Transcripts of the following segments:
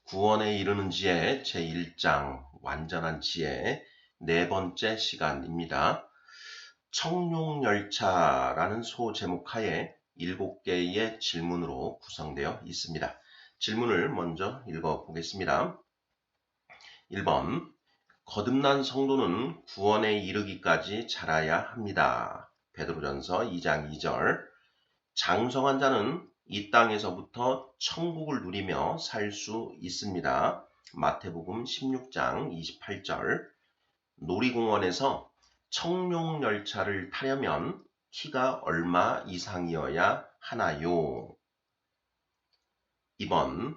구원에 이르는 지혜 제1장 완전한 지혜 네 번째 시간입니다. 청룡열차라는 소제목하에 7개의 질문으로 구성되어 있습니다. 질문을 먼저 읽어보겠습니다. 1번, 거듭난 성도는 구원에 이르기까지 자라야 합니다. 베드로전서 2장 2절. 장성한 자는 이 땅에서부터 천국을 누리며 살 수 있습니다. 마태복음 16장 28절. 놀이공원에서 청룡열차를 타려면 키가 얼마 이상이어야 하나요? 2번,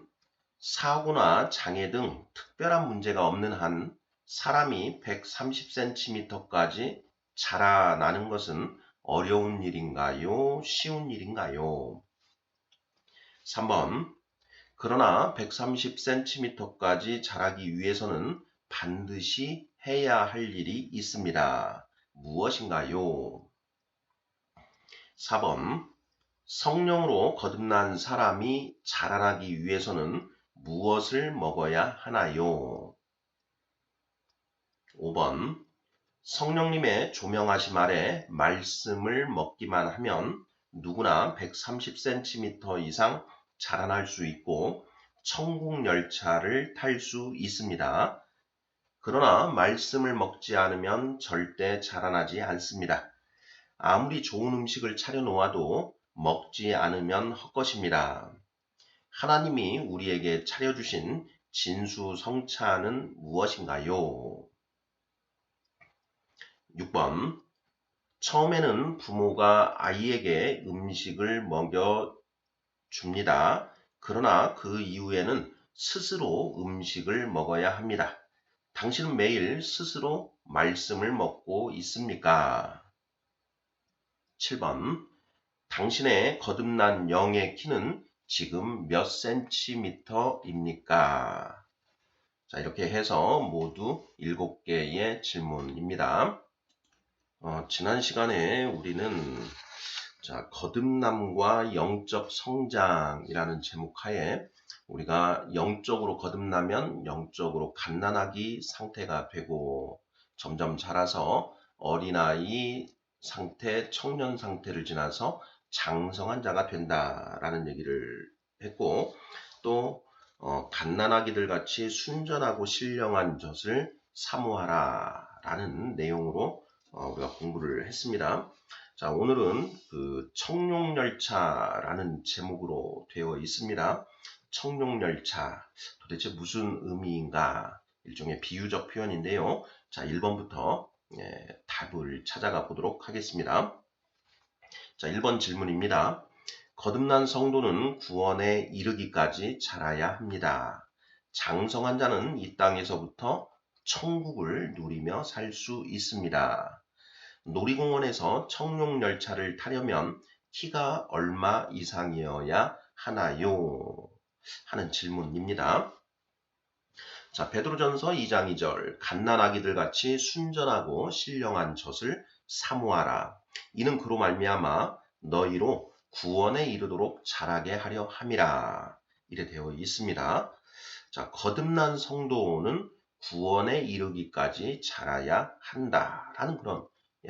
사고나 장애 등 특별한 문제가 없는 한 사람이 130cm까지 자라나는 것은 어려운 일인가요? 쉬운 일인가요? 3번, 그러나 130cm까지 자라기 위해서는 반드시 해야 할 일이 있습니다. 무엇인가요? 4번, 성령으로 거듭난 사람이 자라나기 위해서는 무엇을 먹어야 하나요? 5번, 성령님의 조명하심 아래 말씀을 먹기만 하면 누구나 130cm 이상 자라날 수 있고 천국 열차를 탈 수 있습니다. 그러나 말씀을 먹지 않으면 절대 자라나지 않습니다. 아무리 좋은 음식을 차려놓아도 먹지 않으면 헛것입니다. 하나님이 우리에게 차려주신 진수성찬은 무엇인가요? 6번, 처음에는 부모가 아이에게 음식을 먹여줍니다. 그러나 그 이후에는 스스로 음식을 먹어야 합니다. 당신은 매일 스스로 말씀을 먹고 있습니까? 7번, 당신의 거듭난 영의 키는 지금 몇 센티미터입니까? 자, 이렇게 해서 모두 7개의 질문입니다. 지난 시간에 우리는 거듭남과 영적 성장이라는 제목하에 우리가 영적으로 거듭나면 영적으로 갓난아기 상태가 되고 점점 자라서 어린아이 상태, 청년 상태를 지나서 장성한 자가 된다라는 얘기를 했고 또 갓난아기들 같이 순전하고 신령한 젖을 사모하라 라는 내용으로 우리가 공부를 했습니다. 자, 오늘은 그 청룡열차라는 제목으로 되어 있습니다. 청룡열차, 도대체 무슨 의미인가? 일종의 비유적 표현인데요. 자, 1번부터 답을 찾아가 보도록 하겠습니다. 자, 1번 질문입니다. 거듭난 성도는 구원에 이르기까지 자라야 합니다. 장성한 자는 이 땅에서부터 천국을 누리며 살 수 있습니다. 놀이공원에서 청룡열차를 타려면 키가 얼마 이상이어야 하나요? 하는 질문입니다. 자, 베드로전서 2장 2절, 갓난아기들 같이 순전하고 신령한 젖을 사모하라. 이는 그로 말미암아 너희로 구원에 이르도록 자라게 하려 함이라. 이래 되어 있습니다. 자, 거듭난 성도는 구원에 이르기까지 자라야 한다라는 그런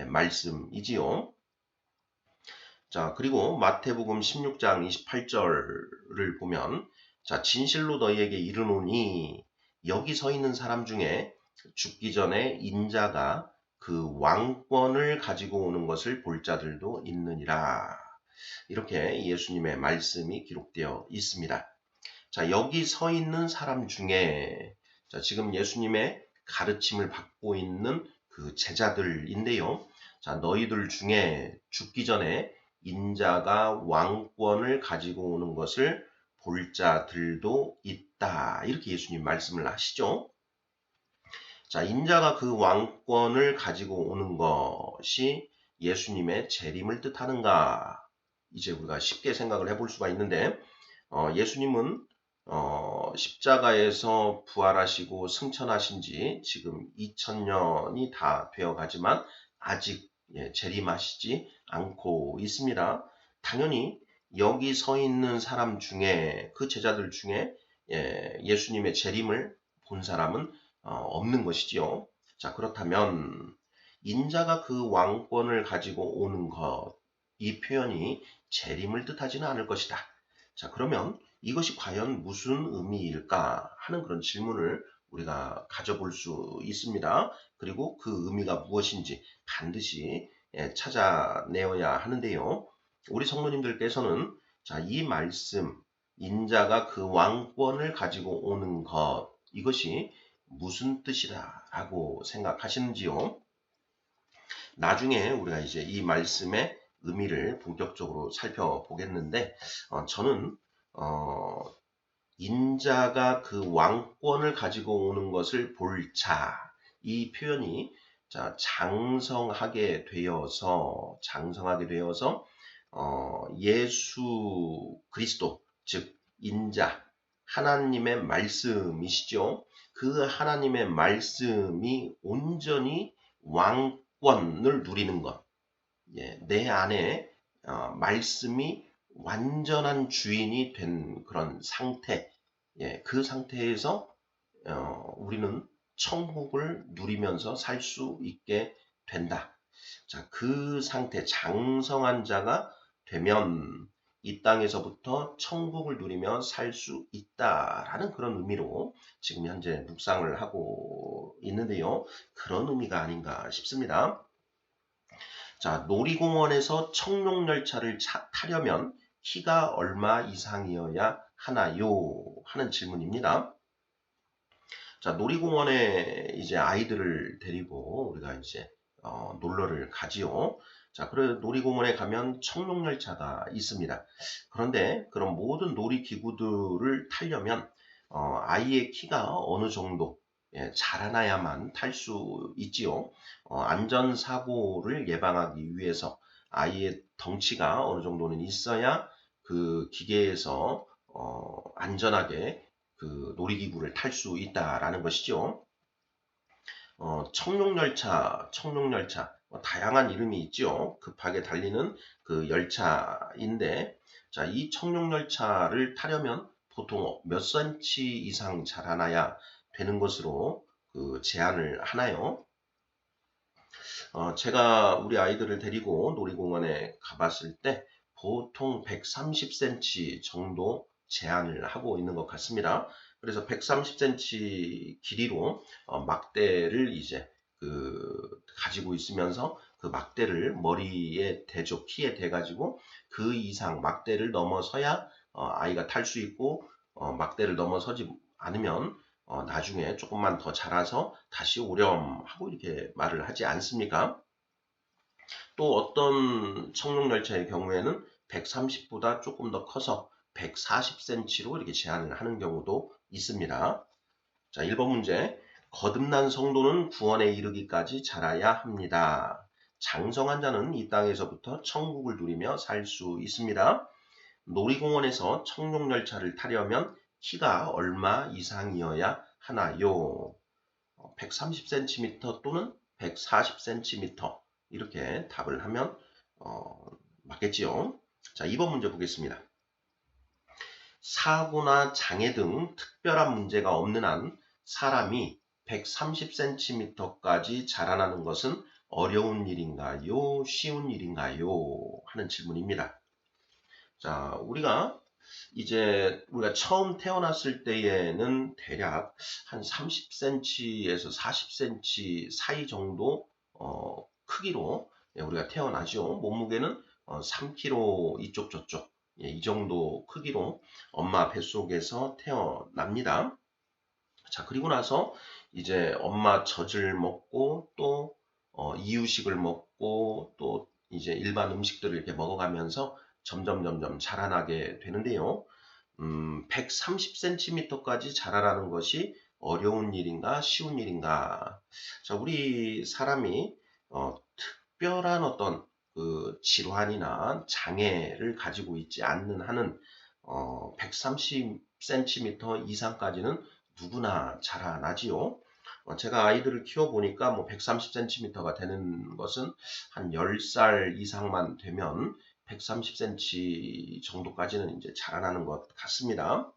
말씀이지요. 자, 그리고 마태복음 16장 28절을 보면 자, 진실로 너희에게 이르노니 여기 서 있는 사람 중에 죽기 전에 인자가 그 왕권을 가지고 오는 것을 볼 자들도 있느니라. 이렇게 예수님의 말씀이 기록되어 있습니다. 자, 여기 서 있는 사람 중에 자, 지금 예수님의 가르침을 받고 있는 그 제자들인데요. 자, 너희들 중에 죽기 전에 인자가 왕권을 가지고 오는 것을 볼 자들도 있다. 이렇게 예수님 말씀을 하시죠. 자, 인자가 그 왕권을 가지고 오는 것이 예수님의 재림을 뜻하는가? 이제 우리가 쉽게 생각을 해볼 수가 있는데 예수님은 십자가에서 부활하시고 승천하신 지 지금 2000년이 다 되어 가지만 아직 재림하시지 않고 있습니다. 당연히 여기 서 있는 사람 중에 그 제자들 중에 예수님의 재림을 본 사람은 없는 것이지요. 자, 그렇다면 인자가 그 왕권을 가지고 오는 것, 이 표현이 재림을 뜻하지는 않을 것이다. 자, 그러면 이것이 과연 무슨 의미일까 하는 그런 질문을 우리가 가져볼 수 있습니다. 그리고 그 의미가 무엇인지 반드시 찾아내어야 하는데요. 우리 성도님들께서는 자, 이 말씀, 인자가 그 왕권을 가지고 오는 것, 이것이 무슨 뜻이라고 생각하시는지요? 나중에 우리가 이제 이 말씀의 의미를 본격적으로 살펴보겠는데, 저는 인자가 그 왕권을 가지고 오는 것을 볼 자, 이 표현이 자, 장성하게 되어서 예수 그리스도, 즉 인자, 하나님의 말씀이시죠. 그 하나님의 말씀이 온전히 왕권을 누리는 것, 내 안에 말씀이 완전한 주인이 된 그런 상태, 그 상태에서 우리는 천국을 누리면서 살 수 있게 된다. 자, 그 상태, 장성한 자가 되면 이 땅에서부터 천국을 누리며 살 수 있다라는 그런 의미로 지금 현재 묵상을 하고 있는데요. 그런 의미가 아닌가 싶습니다. 자, 놀이공원에서 청룡열차를 타려면 키가 얼마 이상이어야 하나요? 하는 질문입니다. 자, 놀이공원에 이제 아이들을 데리고 우리가 이제 놀러를 가지요. 자, 그래 놀이공원에 가면 청룡열차가 있습니다. 그런데 그런 모든 놀이기구들을 타려면 아이의 키가 어느 정도 자라나야만 탈 수 있지요. 안전사고를 예방하기 위해서 아이의 덩치가 어느 정도는 있어야 그 기계에서 안전하게 그 놀이기구를 탈 수 있다라는 것이죠. 청룡열차, 다양한 이름이 있죠. 급하게 달리는 그 열차인데, 자, 이 청룡열차를 타려면 보통 몇 cm 이상 자라나야 되는 것으로 그 제한을 하나요? 제가 우리 아이들을 데리고 놀이공원에 가봤을 때 보통 130cm 정도 제한을 하고 있는 것 같습니다. 그래서 130cm 길이로 막대를 이제 가지고 있으면서 그 막대를 머리에 대죠. 키에 대가지고 그 이상 막대를 넘어서야 아이가 탈 수 있고 막대를 넘어서지 않으면 나중에 조금만 더 자라서 다시 오렴 하고 이렇게 말을 하지 않습니까? 또 어떤 청룡열차의 경우에는 130보다 조금 더 커서 140cm로 이렇게 제한을 하는 경우도 있습니다. 자, 1번 문제. 거듭난 성도는 구원에 이르기까지 자라야 합니다. 장성한 자는 이 땅에서부터 천국을 누리며 살 수 있습니다. 놀이공원에서 청룡열차를 타려면 키가 얼마 이상이어야 하나요? 130cm 또는 140cm 이렇게 답을 하면 맞겠지요. 자, 2번 문제 보겠습니다. 사고나 장애 등 특별한 문제가 없는 한 사람이 130cm까지 자라나는 것은 어려운 일인가요? 쉬운 일인가요? 하는 질문입니다. 자, 우리가 처음 태어났을 때에는 대략 한 30cm에서 40cm 사이 정도 크기로 우리가 태어나죠. 몸무게는 3kg 이쪽 저쪽 이 정도 크기로 엄마 뱃속에서 태어납니다. 자, 그리고 나서 이제 엄마 젖을 먹고 또 이유식을 먹고 또 이제 일반 음식들을 이렇게 먹어가면서 점점 자라나게 되는데요. 130cm까지 자라라는 것이 어려운 일인가 쉬운 일인가? 자, 우리 사람이 특별한 어떤 그 질환이나 장애를 가지고 있지 않는 한은 130cm 이상까지는 누구나 자라나지요. 제가 아이들을 키워보니까 뭐 130cm가 되는 것은 한 10살 이상만 되면 130cm 정도까지는 이제 자라나는 것 같습니다.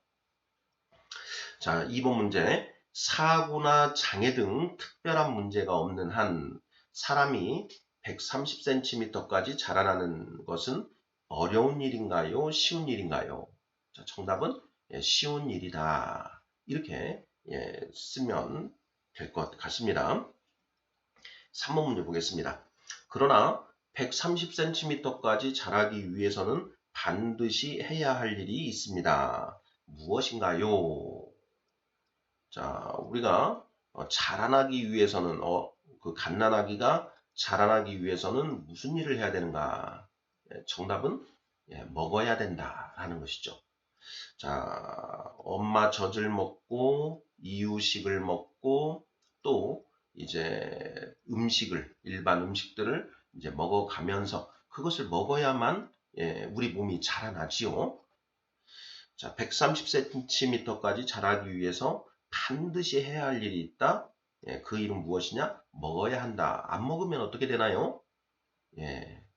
자, 2번 문제. 사고나 장애 등 특별한 문제가 없는 한 사람이 130cm까지 자라나는 것은 어려운 일인가요? 쉬운 일인가요? 자, 정답은 쉬운 일이다. 이렇게 쓰면 될 것 같습니다. 3번 문제 보겠습니다. 그러나 130cm까지 자라기 위해서는 반드시 해야 할 일이 있습니다. 무엇인가요? 자, 우리가 자라나기 위해서는 그 갓난아기가 자라나기 위해서는 무슨 일을 해야 되는가? 정답은 먹어야 된다라는 것이죠. 자, 엄마 젖을 먹고 이유식을 먹고 또 이제 일반 음식들을 이제 먹어가면서 그것을 먹어야만 우리 몸이 자라나지요. 자, 130cm까지 자라기 위해서 반드시 해야 할 일이 있다. 그 일은 무엇이냐? 먹어야 한다. 안 먹으면 어떻게 되나요?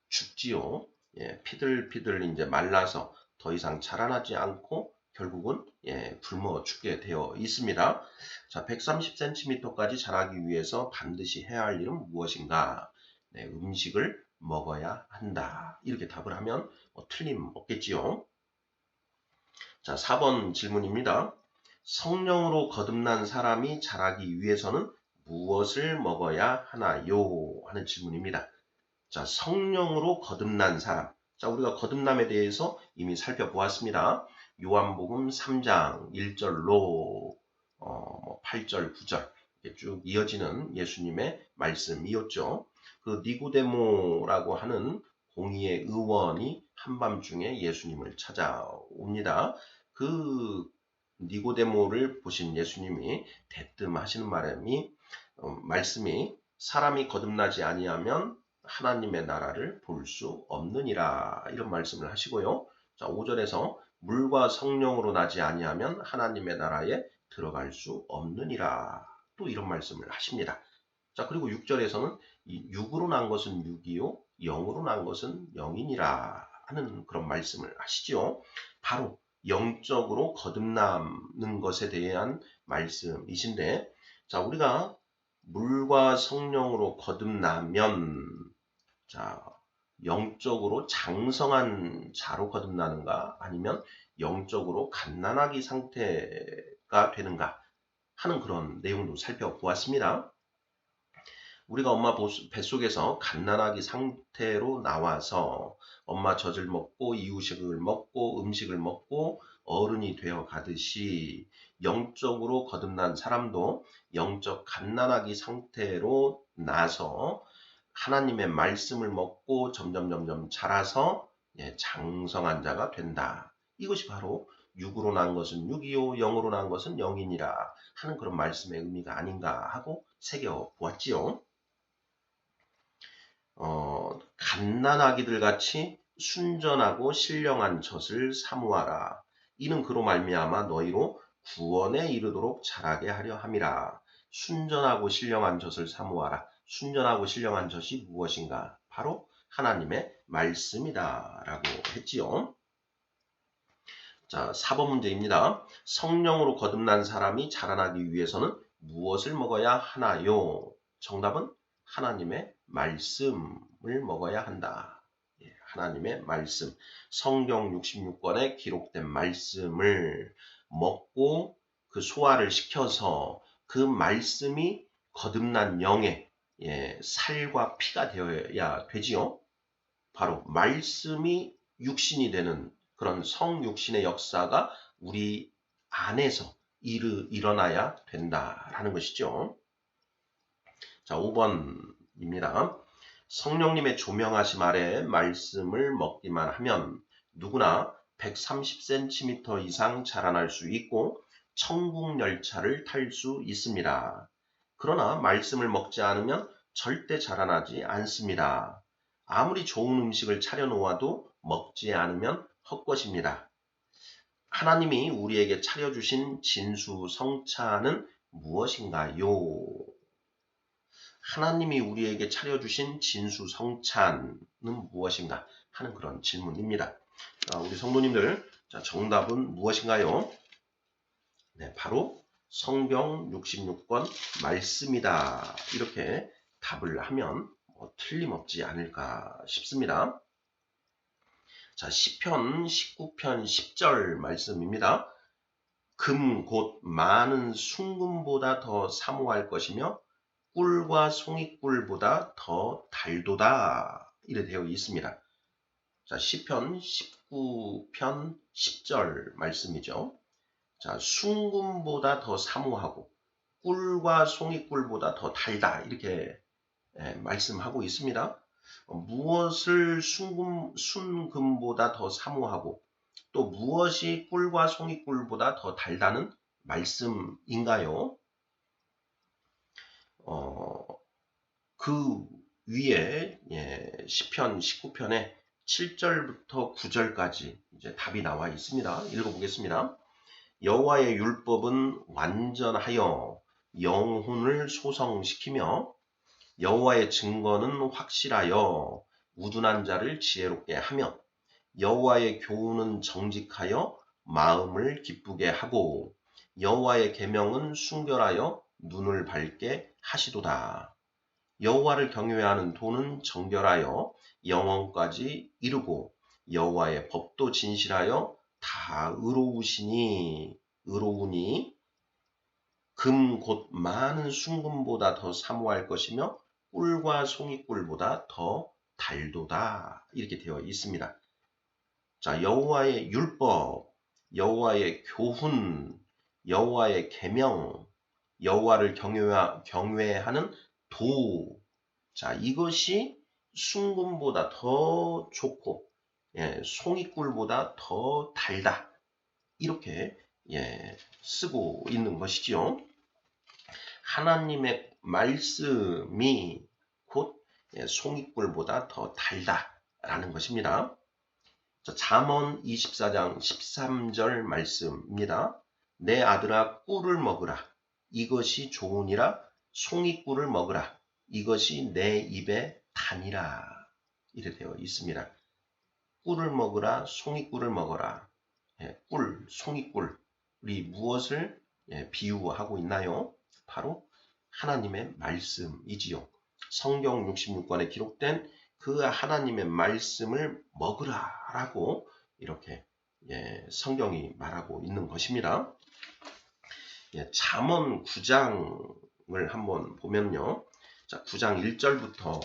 죽지요. 피들피들 이제 말라서 더 이상 자라나지 않고 결국은 굶어 죽게 되어 있습니다. 자, 130cm까지 자라기 위해서 반드시 해야 할 일은 무엇인가? 음식을 먹어야 한다. 이렇게 답을 하면 틀림없겠지요. 자, 4번 질문입니다. 성령으로 거듭난 사람이 자라기 위해서는 무엇을 먹어야 하나요? 하는 질문입니다. 자, 성령으로 거듭난 사람. 자, 우리가 거듭남에 대해서 이미 살펴보았습니다. 요한복음 3장 1절로 8절, 9절 이렇게 쭉 이어지는 예수님의 말씀이었죠. 그 니고데모라고 하는 공의의 의원이 한밤중에 예수님을 찾아옵니다. 그 니고데모를 보신 예수님이 대뜸 하시는 말씀이 사람이 거듭나지 아니하면 하나님의 나라를 볼 수 없느니라 이런 말씀을 하시고요. 자, 5절에서 물과 성령으로 나지 아니하면 하나님의 나라에 들어갈 수 없느니라 또 이런 말씀을 하십니다. 자, 그리고 6절에서는 육으로 난 것은 육이요 영으로 난 것은 영이니라 하는 그런 말씀을 하시죠. 바로 영적으로 거듭나는 것에 대한 말씀이신데, 자, 우리가 물과 성령으로 거듭나면, 자, 영적으로 장성한 자로 거듭나는가, 아니면 영적으로 갓난아기 상태가 되는가 하는 그런 내용도 살펴보았습니다. 우리가 엄마 뱃속에서 갓난아기 상태로 나와서 엄마 젖을 먹고 이유식을 먹고 음식을 먹고 어른이 되어 가듯이 영적으로 거듭난 사람도 영적 갓난아기 상태로 나서 하나님의 말씀을 먹고 점점 자라서 장성한 자가 된다. 이것이 바로 육으로 난 것은 육이요 영으로 난 것은 영이니라 하는 그런 말씀의 의미가 아닌가 하고 새겨보았지요. 갓난아기들 같이 순전하고 신령한 젖을 사모하라. 이는 그로 말미암아 너희로 구원에 이르도록 자라게 하려 함이라. 순전하고 신령한 젖을 사모하라. 순전하고 신령한 젖이 무엇인가? 바로 하나님의 말씀이다 라고 했지요. 자, 4번 문제입니다. 성령으로 거듭난 사람이 자라나기 위해서는 무엇을 먹어야 하나요? 정답은 하나님의 말씀을 먹어야 한다. 하나님의 말씀. 성경 66권에 기록된 말씀을 먹고 그 소화를 시켜서 그 말씀이 거듭난 영의 살과 피가 되어야 되지요. 바로 말씀이 육신이 되는 그런 성육신의 역사가 우리 안에서 일어나야 된다라는 것이죠. 자, 5번입니다. 성령님의 조명하심 아래 말씀을 먹기만 하면 누구나 130cm 이상 자라날 수 있고 천국 열차를 탈 수 있습니다. 그러나 말씀을 먹지 않으면 절대 자라나지 않습니다. 아무리 좋은 음식을 차려놓아도 먹지 않으면 헛것입니다. 하나님이 우리에게 차려주신 진수성찬은 무엇인가요? 하나님이 우리에게 차려주신 진수성찬은 무엇인가 하는 그런 질문입니다. 우리 성도님들, 자, 정답은 무엇인가요? 네, 바로 성경 66권 말씀이다. 이렇게 답을 하면 틀림없지 않을까 싶습니다. 자, 시편 19편 10절 말씀입니다. 금 곧 많은 순금보다 더 사모할 것이며 꿀과 송이꿀보다 더 달도다. 이래 되어 있습니다. 자, 시편 19편 10절 말씀이죠. 자, 순금보다 더 사모하고 꿀과 송이꿀보다 더 달다. 이렇게 말씀하고 있습니다. 무엇을 순금보다 더 사모하고 또 무엇이 꿀과 송이꿀보다 더 달다는 말씀인가요? 그 위에 시편 19편에 7절부터 9절까지 이제 답이 나와 있습니다. 읽어보겠습니다. 여호와의 율법은 완전하여 영혼을 소성시키며 여호와의 증거는 확실하여 우둔한 자를 지혜롭게 하며 여호와의 교훈은 정직하여 마음을 기쁘게 하고 여호와의 계명은 순결하여 눈을 밝게 하시도다. 여호와를 경외하는 도는 정결하여 영원까지 이르고 여호와의 법도 진실하여 다 의로우니 금 곧 많은 순금보다 더 사모할 것이며 꿀과 송이꿀보다 더 달도다. 이렇게 되어 있습니다. 자, 여호와의 율법, 여호와의 교훈, 여호와의 계명, 여호와를 경외하는 도. 자, 이것이 순금보다 더 좋고 송이꿀보다 더 달다. 이렇게 쓰고 있는 것이죠. 하나님의 말씀이 곧 송이꿀보다 더 달다라는 것입니다. 자, 잠언 24장 13절 말씀입니다. 내 아들아 꿀을 먹으라. 이것이 좋으니라. 송이꿀을 먹으라. 이것이 내 입에 단이라. 이렇게 되어 있습니다. 꿀을 먹으라. 송이꿀을 먹어라. 꿀, 송이꿀. 우리 무엇을 비유하고 있나요? 바로 하나님의 말씀이지요. 성경 66권에 기록된 그 하나님의 말씀을 먹으라라고 이렇게 성경이 말하고 있는 것입니다. 잠언 9장을 한번 보면요. 자, 9장 1절부터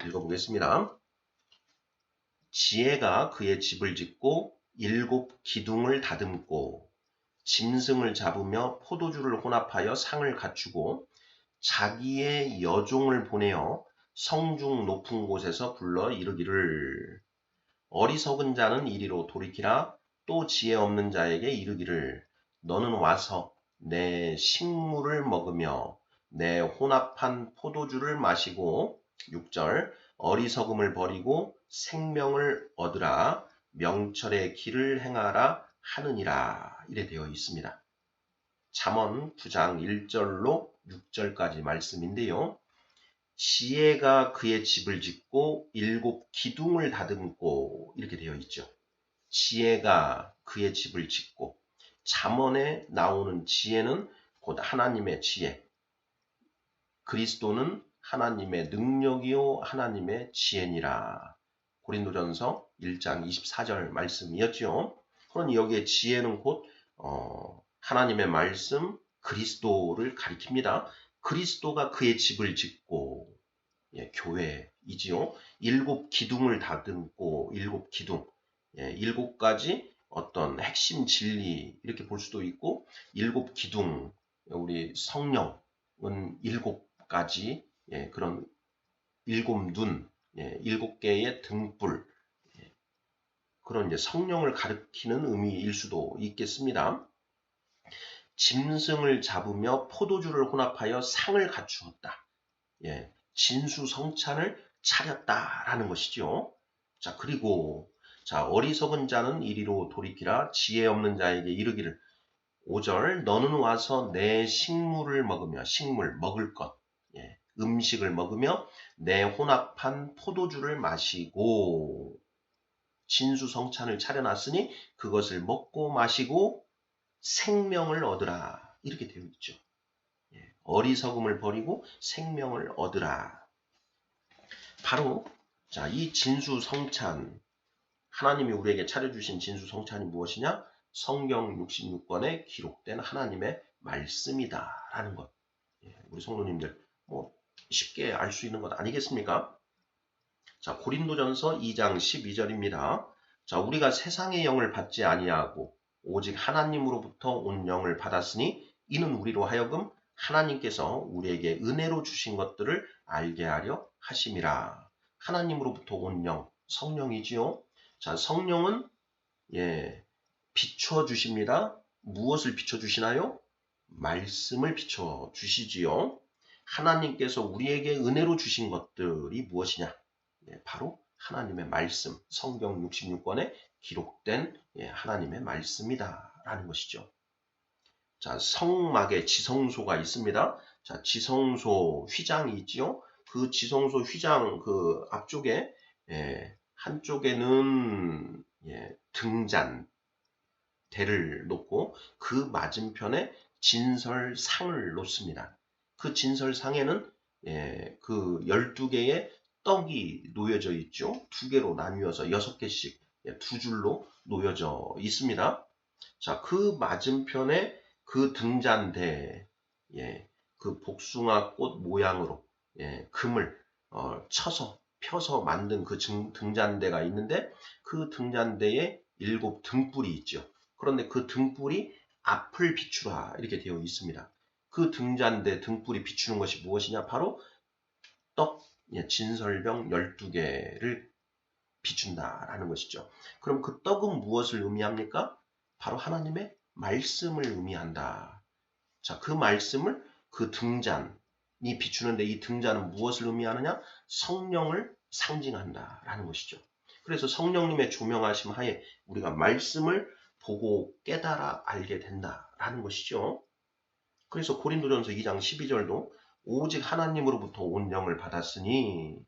읽어보겠습니다. 지혜가 그의 집을 짓고 7 기둥을 다듬고 짐승을 잡으며 포도주를 혼합하여 상을 갖추고 자기의 여종을 보내어 성중 높은 곳에서 불러 이르기를 어리석은 자는 이리로 돌이키라. 또 지혜 없는 자에게 이르기를 너는 와서 내 식물을 먹으며 내 혼합한 포도주를 마시고 6절 어리석음을 버리고 생명을 얻으라. 명철의 길을 행하라 하느니라. 이래 되어 있습니다. 잠언 9장 1절로 6절까지 말씀인데요. 지혜가 그의 집을 짓고 7 기둥을 다듬고 이렇게 되어 있죠. 지혜가 그의 집을 짓고 잠언에 나오는 지혜는 곧 하나님의 지혜. 그리스도는 하나님의 능력이요 하나님의 지혜니라. 고린도전서 1장 24절 말씀이었죠. 그러니 여기에 지혜는 곧 하나님의 말씀 그리스도를 가리킵니다. 그리스도가 그의 집을 짓고 교회이지요. 7 기둥을 다듬고 7 기둥 7가지 어떤 핵심 진리 이렇게 볼 수도 있고 7 기둥 우리 성령은 7가지 그런 7 눈 7개의 등불 그런 이제 성령을 가리키는 의미일 수도 있겠습니다. 짐승을 잡으며 포도주를 혼합하여 상을 갖추었다. 진수성찬을 차렸다라는 것이죠. 자, 그리고 어리석은 자는 이리로 돌이키라. 지혜 없는 자에게 이르기를 5절 너는 와서 내 식물을 먹으며 식물 먹을 것 음식을 먹으며 내 혼합한 포도주를 마시고 진수성찬을 차려놨으니 그것을 먹고 마시고 생명을 얻으라. 이렇게 되어 있죠. 어리석음을 버리고 생명을 얻으라. 바로 자, 이 진수성찬, 하나님이 우리에게 차려주신 진수성찬이 무엇이냐? 성경 66권에 기록된 하나님의 말씀이다라는 것. 우리 성도님들 뭐 쉽게 알 수 있는 것 아니겠습니까? 자, 고린도전서 2장 12절입니다. 자, 우리가 세상의 영을 받지 아니하고 오직 하나님으로부터 온 영을 받았으니 이는 우리로 하여금 하나님께서 우리에게 은혜로 주신 것들을 알게 하려 하심이라. 하나님으로부터 온 영, 성령이지요. 자, 성령은 비춰 주십니다. 무엇을 비춰 주시나요? 말씀을 비춰 주시지요. 하나님께서 우리에게 은혜로 주신 것들이 무엇이냐? 바로 하나님의 말씀, 성경 66권에 기록된 하나님의 말씀이다라는 것이죠. 자, 성막에 지성소가 있습니다. 자, 지성소 휘장이 있지요. 그 지성소 휘장 그 앞쪽에 한쪽에는 등잔 대를 놓고 그 맞은편에 진설상을 놓습니다. 그 진설상에는 그 12개의 떡이 놓여져 있죠. 두 개로 나뉘어서 6개씩 두 줄로 놓여져 있습니다. 자, 그 맞은편에 그 등잔대, 그 복숭아 꽃 모양으로 금을 쳐서 펴서 만든 그 등잔대가 있는데 그 등잔대에 7 등불이 있죠. 그런데 그 등불이 앞을 비추라 이렇게 되어 있습니다. 그 등잔대 등불이 비추는 것이 무엇이냐? 바로 떡, 진설병 12개를 비춘다라는 것이죠. 그럼 그 떡은 무엇을 의미합니까? 바로 하나님의 말씀을 의미한다. 자, 그 말씀을 그 등잔이 비추는데 이 등잔은 무엇을 의미하느냐? 성령을 상징한다라는 것이죠. 그래서 성령님의 조명하심 하에 우리가 말씀을 보고 깨달아 알게 된다라는 것이죠. 그래서 고린도전서 2장 12절도 오직 하나님으로부터 온 영을 받았으니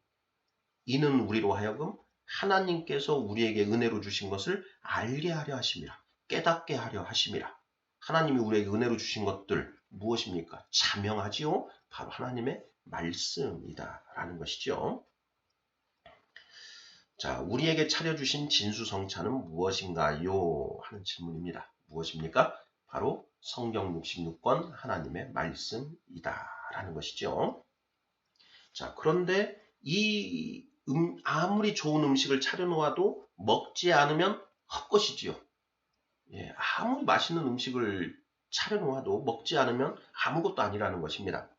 이는 우리로 하여금 하나님께서 우리에게 은혜로 주신 것을 알게 하려 하심이라. 깨닫게 하려 하심이라. 하나님이 우리에게 은혜로 주신 것들 무엇입니까? 자명하지요? 바로 하나님의 말씀이다라는 것이죠. 자, 우리에게 차려주신 진수성찬은 무엇인가요? 하는 질문입니다. 무엇입니까? 바로 성경 66권 하나님의 말씀이다라는 것이죠. 자, 그런데 이 아무리 좋은 음식을 차려놓아도 먹지 않으면 헛것이지요. 아무리 맛있는 음식을 차려놓아도 먹지 않으면 아무것도 아니라는 것입니다.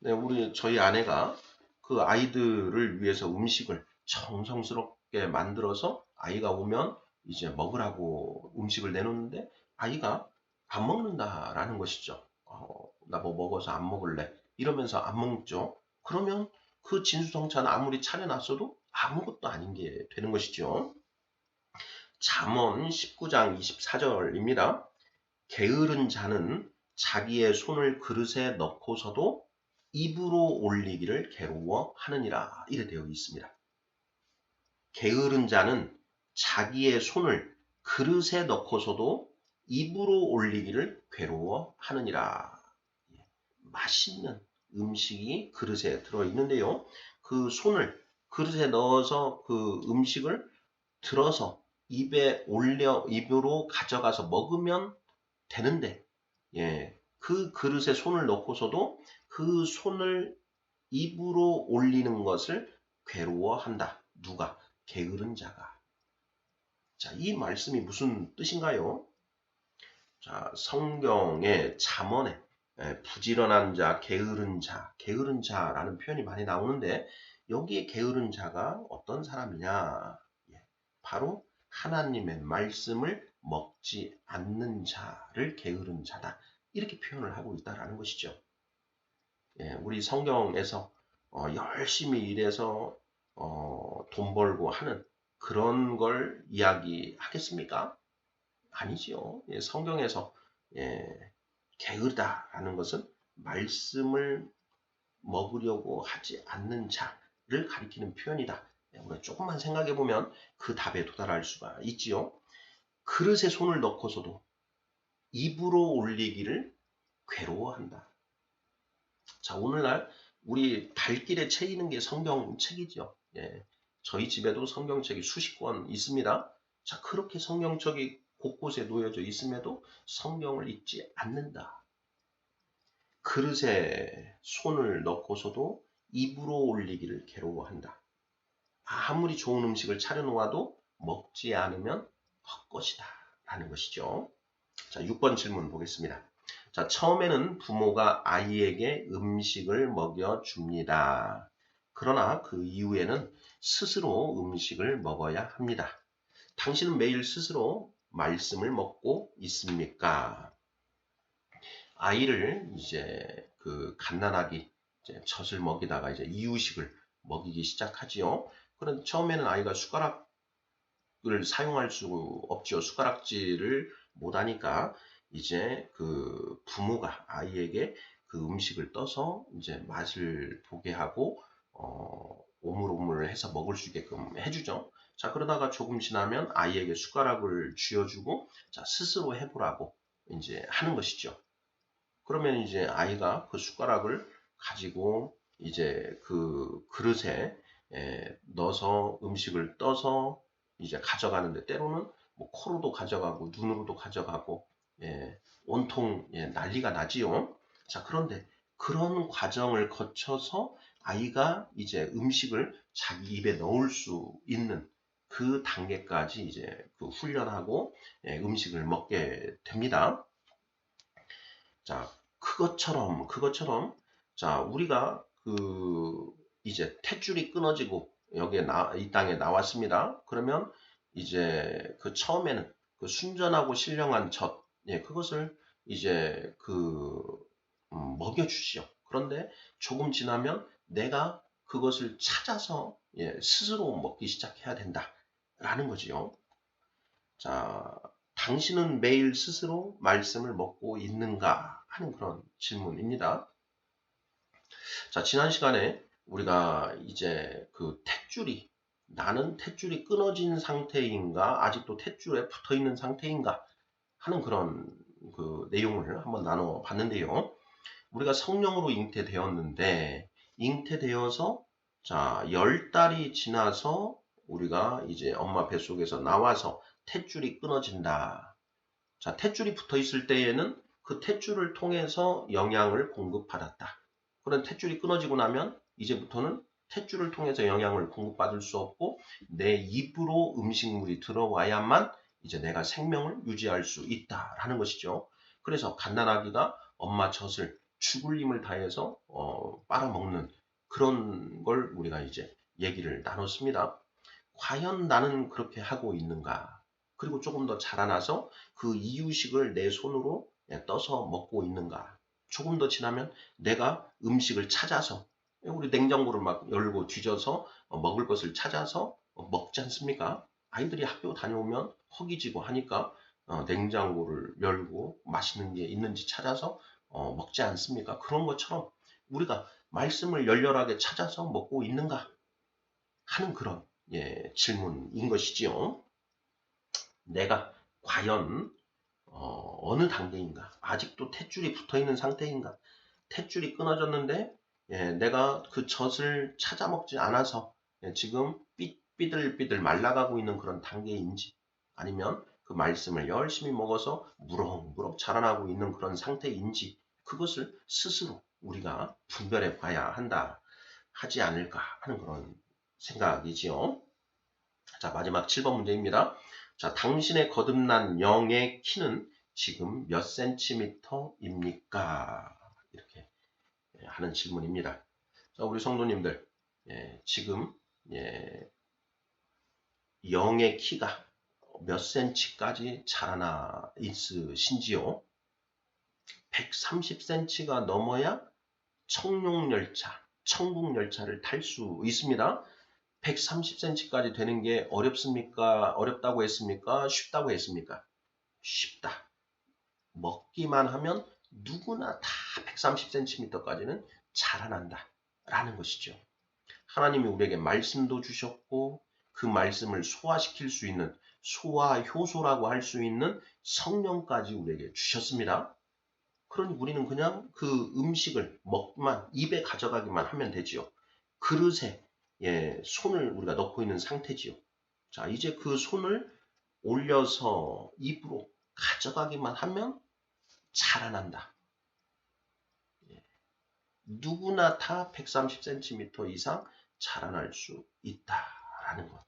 네, 저희 아내가 그 아이들을 위해서 음식을 정성스럽게 만들어서 아이가 오면 이제 먹으라고 음식을 내놓는데 아이가 안 먹는다라는 것이죠. 나 뭐 먹어서 안 먹을래. 이러면서 안 먹죠. 그러면 그 진수성찬 아무리 차려놨어도 아무것도 아닌 게 되는 것이죠. 잠언 19장 24절입니다. 게으른 자는 자기의 손을 그릇에 넣고서도 입으로 올리기를 괴로워하느니라. 이래 되어 있습니다. 게으른 자는 자기의 손을 그릇에 넣고서도 입으로 올리기를 괴로워하느니라. 맛있는 음식이 그릇에 들어있는데요. 그 손을 그릇에 넣어서 그 음식을 들어서 입에 올려 입으로 가져가서 먹으면 되는데 그 그릇에 손을 넣고서도 그 손을 입으로 올리는 것을 괴로워한다. 누가? 게으른 자가. 자, 이 말씀이 무슨 뜻인가요? 자, 성경의 잠언에 부지런한 자, 게으른 자, 게으른 자라는 표현이 많이 나오는데 여기에 게으른 자가 어떤 사람이냐? 바로 하나님의 말씀을 먹지 않는 자를 게으른 자다. 이렇게 표현을 하고 있다는 것이죠. 우리 성경에서 열심히 일해서 돈 벌고 하는 그런 걸 이야기하겠습니까? 아니지요. 성경에서 게으르다라는 것은 말씀을 먹으려고 하지 않는 자를 가리키는 표현이다. 우리가 조금만 생각해 보면 그 답에 도달할 수가 있지요. 그릇에 손을 넣고서도 입으로 올리기를 괴로워한다. 자, 오늘날 우리 발길에 채이는 게 성경책이죠. 예. 저희 집에도 성경책이 수십 권 있습니다. 자, 그렇게 성경책이 곳곳에 놓여져 있음에도 성경을 읽지 않는다. 그릇에 손을 넣고서도 입으로 올리기를 괴로워한다. 아무리 좋은 음식을 차려놓아도 먹지 않으면 헛것이다. 라는 것이죠. 자, 6번 질문 보겠습니다. 자, 처음에는 부모가 아이에게 음식을 먹여줍니다. 그러나 그 이후에는 스스로 음식을 먹어야 합니다. 당신은 매일 스스로 말씀을 먹고 있습니까? 아이를 이제 그 갓난아기 이제 젖을 먹이다가 이제 이유식을 먹이기 시작하지요. 그런 처음에는 아이가 숟가락을 사용할 수 없죠. 숟가락질을 못하니까 이제 그 부모가 아이에게 그 음식을 떠서 이제 맛을 보게 하고 오물오물해서 먹을 수 있게끔 해주죠. 자, 그러다가 조금 지나면 아이에게 숟가락을 쥐어주고 자, 스스로 해보라고 이제 하는 것이죠. 그러면 이제 아이가 그 숟가락을 가지고 이제 그 그릇에 넣어서 음식을 떠서 이제 가져가는데 때로는 뭐 코로도 가져가고 눈으로도 가져가고 온통 난리가 나지요. 자, 그런데 그런 과정을 거쳐서 아이가 이제 음식을 자기 입에 넣을 수 있는 그 단계까지 이제 그 훈련하고 음식을 먹게 됩니다. 자, 그것처럼, 자, 우리가 그, 이제 탯줄이 끊어지고, 이 땅에 나왔습니다. 그러면 이제 그 처음에는 그 순전하고 신령한 젖, 그것을 이제 먹여주시죠. 그런데 조금 지나면 내가 그것을 찾아서, 스스로 먹기 시작해야 된다. 라는 거지요. 자, 당신은 매일 스스로 말씀을 먹고 있는가 하는 그런 질문입니다. 자, 지난 시간에 우리가 이제 그 나는 탯줄이 끊어진 상태인가, 아직도 탯줄에 붙어 있는 상태인가 하는 그런 그 내용을 한번 나눠 봤는데요. 우리가 성령으로 잉태되어서 자, 10달이 지나서 우리가 이제 엄마 뱃속에서 나와서 탯줄이 끊어진다. 자, 탯줄이 붙어 있을 때에는 그 탯줄을 통해서 영양을 공급받았다. 그런 탯줄이 끊어지고 나면 이제부터는 탯줄을 통해서 영양을 공급받을 수 없고 내 입으로 음식물이 들어와야만 이제 내가 생명을 유지할 수 있다라는 것이죠. 그래서 갓난아기가 엄마 젖을 죽을 힘을 다해서 빨아먹는 그런 걸 우리가 이제 얘기를 나눴습니다. 과연 나는 그렇게 하고 있는가? 그리고 조금 더 자라나서 그 이유식을 내 손으로 떠서 먹고 있는가? 조금 더 지나면 내가 음식을 찾아서 우리 냉장고를 막 열고 뒤져서 먹을 것을 찾아서 먹지 않습니까? 아이들이 학교 다녀오면 허기지고 하니까 냉장고를 열고 맛있는 게 있는지 찾아서 먹지 않습니까? 그런 것처럼 우리가 말씀을 열렬하게 찾아서 먹고 있는가 하는 그런 질문인 것이지요. 내가 과연 어느 단계인가? 아직도 탯줄이 붙어있는 상태인가? 탯줄이 끊어졌는데 내가 그 젖을 찾아 먹지 않아서 지금 삐들삐들 말라가고 있는 그런 단계인지 아니면 그 말씀을 열심히 먹어서 무럭무럭 자라나고 있는 그런 상태인지 그것을 스스로 우리가 분별해 봐야 한다 하지 않을까 하는 그런 생각이지요. 자, 마지막 7번 문제입니다. 자, 당신의 거듭난 영의 키는 지금 몇 센티미터입니까? 이렇게 하는 질문입니다. 자, 우리 성도님들, 지금 영의 키가 몇 센치까지 자라나 있으신지요? 130cm가 넘어야 천국열차를 탈 수 있습니다. 130cm까지 되는 게 어렵습니까? 어렵다고 했습니까? 쉽다고 했습니까? 쉽다. 먹기만 하면 누구나 다 130cm까지는 자라난다. 라는 것이죠. 하나님이 우리에게 말씀도 주셨고 그 말씀을 소화시킬 수 있는 소화 효소라고 할 수 있는 성령까지 우리에게 주셨습니다. 그러니 우리는 그냥 그 음식을 먹기만, 입에 가져가기만 하면 되지요. 그릇에 손을 우리가 넣고 있는 상태지요. 자, 이제 그 손을 올려서 입으로 가져가기만 하면 자라난다. 누구나 다 130cm 이상 자라날 수 있다라는 것.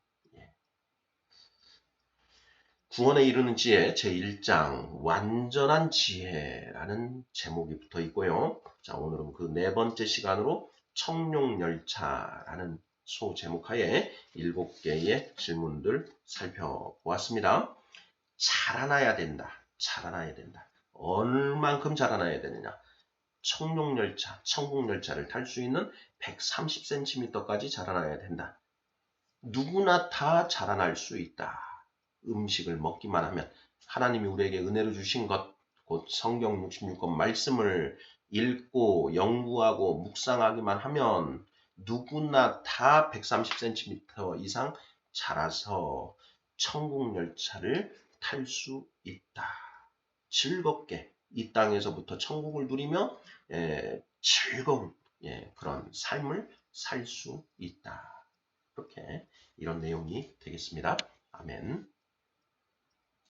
구원에 이르는 지혜 제1장 완전한 지혜라는 제목이 붙어 있고요. 자, 오늘은 그 네 번째 시간으로 청룡열차라는 소제목하에 7개의 질문들 살펴보았습니다. 자라나야 된다. 자라나야 된다. 얼만큼 자라나야 되느냐? 청룡열차, 천국열차를 탈 수 있는 130cm까지 자라나야 된다. 누구나 다 자라날 수 있다. 음식을 먹기만 하면 하나님이 우리에게 은혜로 주신 것, 곧 성경 66권 말씀을 읽고 연구하고 묵상하기만 하면 누구나 다 130cm 이상 자라서 천국 열차를 탈 수 있다. 즐겁게 이 땅에서부터 천국을 누리며 즐거운 그런 삶을 살 수 있다. 이렇게 이런 내용이 되겠습니다. 아멘.